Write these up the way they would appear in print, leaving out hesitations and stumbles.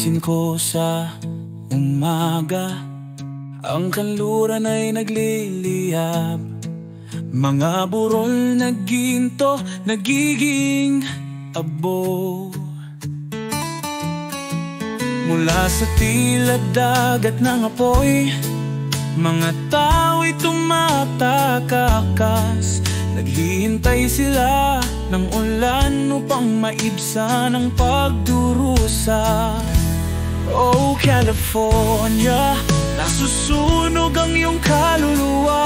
Pagising ko sa umaga, ang kanluran ay nagliliyab. Mga burol na ginto, nagiging abo. Mula sa tila dagat ng apoy, mga tao'y tumatakas. Naghihintay sila ng ulan upang maibsan ang pagdurusa. Oh California, nasusunog ang iyong kaluluwa.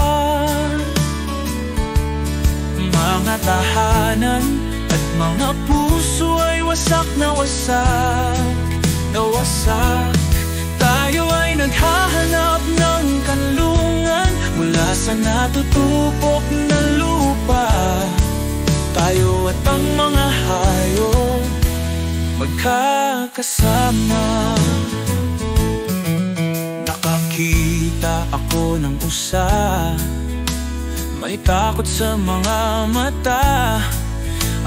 Mga tahanan at mga puso ay wasak na wasak na wasak. Tayo ay naghahanap ng kanlungan mula sa natutupok na lupa. Tayo at ang mga hayop magkakasama. Nakakita ako ng usa, may takot sa mga mata.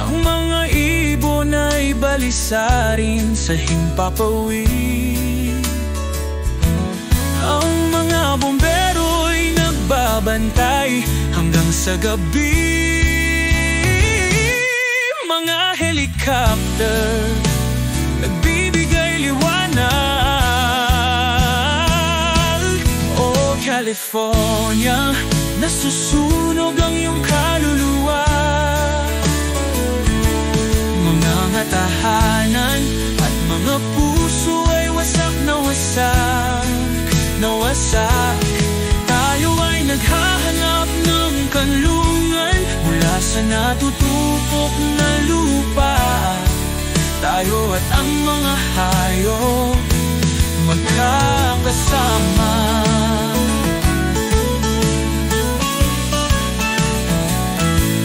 Ang mga ibon ay balisa rin sa himpapawid. Ang mga bombero'y nagbabantay hanggang sa gabi. Mga helicopter nagbibigay liwanag. Oh California, nasusunog ang iyong kaluluwa. Mga tahanan at mga puso ay wasak na wasak na wasak. Tayo ay naghahanap ng kanlungan mula sa natutupok na lupa. Tayo at ang mga hayop magkakasama.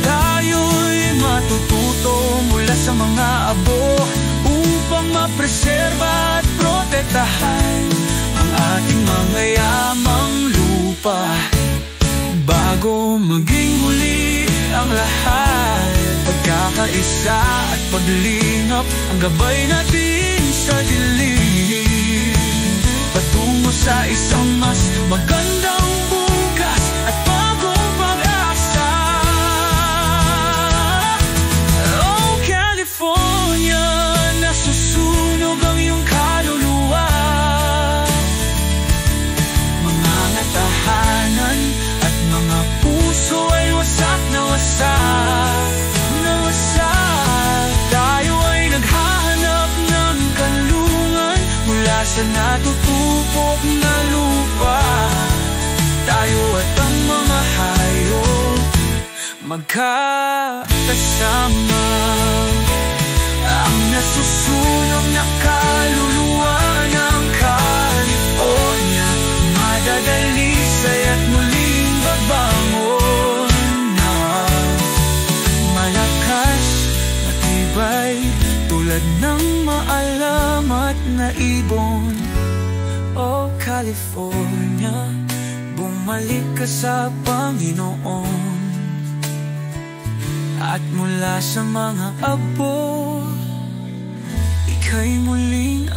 Tayo'y matututo mula sa mga abo upang mapreserba at protektahan ang ating mga yamang lupa. Bago maging muli ang lahat, pagkakaisa at paglingap ang gabay natin sa dilim, patungo sa isang mas magandang bukas at bagong pag-asa. Oh California, nasusunog ang iyong kaluluwa. Mga tahanan at mga puso ay wasak na wasak na wasak. Tayo ay naghahanap ng kanlungan mula sa natutupok na lupa. Tayo at ang mga hayop magkakasama. Ang nasusunog na kaluluwa ng California madadalisay at muling babangon na malakas, matibay, tulad ng maalamat na ibon. Oh California, bumalik ka sa Panginoon. At mula sa mga abo, ika'y muling